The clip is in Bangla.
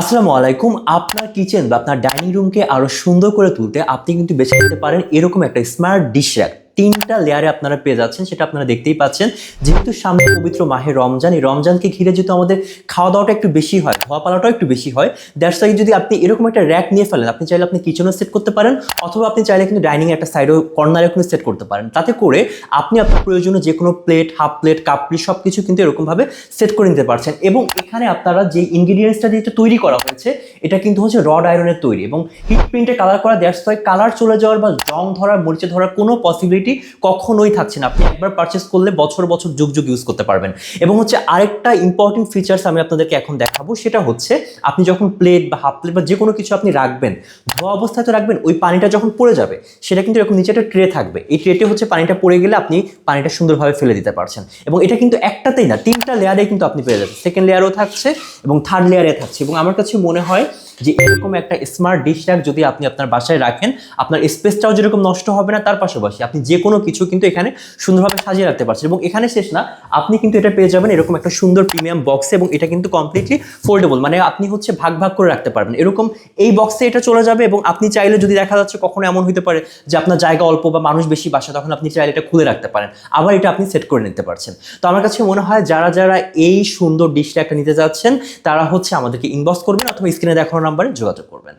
আসসালামু আলাইকুম। আপনার কিচেন বা আপনার ডাইনিং রুমকে আরো সুন্দর করে তুলতে আপনি কিন্তু বেছে নিতে পারেন এরকম একটা স্মার্ট ডিশ র‍্যাক। ৩টা লেয়ারে আপনারা পেয়ে যাচ্ছেন, সেটা আপনারা দেখতেই পাচ্ছেন। যেহেতু সামনে পবিত্র মাহে রমজান, এই রমজানকে ঘিরে যেহেতু আমাদের খাওয়া দাওয়াটা একটু বেশি হয়, ধোয়া পালাটাও একটু বেশি হয়, দ্যাটস ওয়াই যদি আপনি এরকম একটা র‍্যাক নিয়ে ফেলেন, আপনি চাইলে আপনি কিচেনও সেট করতে পারেন, অথবা আপনি চাইলে কিন্তু ডাইনিং একটা সাইডও কর্নারে কিন্তু সেট করতে পারেন। তাতে করে আপনি আপনার প্রয়োজনীয় যে কোনো plate, half plate, cup plate সবকিছু কিন্তু এরকমভাবে সেট করে নিতে পারছেন। এবং এখানে আপনারা যে ইনগ্রিডিয়েন্টসটা দিয়ে তৈরি করা হয়েছে, এটা কিন্তু হচ্ছে রড আয়রনের তৈরি এবং হিট প্রিন্টে কালার করা। দ্যাটস ওয়াই কালার চলে যাওয়ার বা জং ধরার, মরিচে ধরার কোনো পসিবিলিটি কখনোই থাকছে না। আপনি একবার পারচেস করলে বছর বছর যুগ যুগ ইউজ করতে পারবেন। এবং হচ্ছে আরেকটা ইম্পর্টেন্ট ফিচার্স আমি আপনাদেরকে এখন দেখাবো, সেটা হচ্ছে আপনি যখন প্লেট বা হাফ প্লেট বা যে কোনো কিছু আপনি রাখবেন, ধোয়া অবস্থায় তো রাখবেন, ওই পানিটা যখন পড়ে যাবে সেটা কিন্তু এরকম নিচে একটা ট্রে থাকবে। এই ট্রেতে হচ্ছে পানিটা পড়ে গেলে আপনি পানিটা সুন্দরভাবে ফেলে দিতে পারছেন। এবং এটা কিন্তু একটাতেই না, 3টা লেয়ারে কিন্তু আপনি পেয়ে যাবেন। সেকেন্ড লেয়ারও থাকছে এবং থার্ড লেয়ারে থাকছে। এবং আমার কাছে মনে হয় যে এরকম একটা স্মার্ট ডিশ র‍্যাক যদি আপনি আপনার বাসায় রাখেন, আপনার স্পেসটাও যেরকম নষ্ট হবে না, তার পাশাপাশি আপনি যে কোনো কিছু কিন্তু এখানে সুন্দরভাবে সাজিয়ে রাখতে পারছেন। এবং এখানে শেষ না, আপনি কিন্তু এটা পেয়ে যাবেন এরকম একটা সুন্দর প্রিমিয়াম বক্সে। এবং এটা কিন্তু কমপ্লিটলি ফোল্ডেবল, মানে আপনি হচ্ছে ভাগ ভাগ করে রাখতে পারবেন। এরকম এই বক্সে এটা চলে যাবে। এবং আপনি চাইলে যদি দেখা যাচ্ছে কখনো এমন হতে পারে যে আপনার জায়গা অল্প বা মানুষ বেশি বাসা, তখন আপনি চাইলে এটা খুলে রাখতে পারেন, আবার এটা আপনি সেট করে নিতে পারছেন। তো আমার কাছে মনে হয় যারা যারা এই সুন্দর ডিশ র‍্যাকটা নিতে যাচ্ছেন, তারা হচ্ছে আমাদেরকে ইনবক্স করবেন অথবা স্ক্রিনে দেখানো নাম্বারে যোগাযোগ করবেন।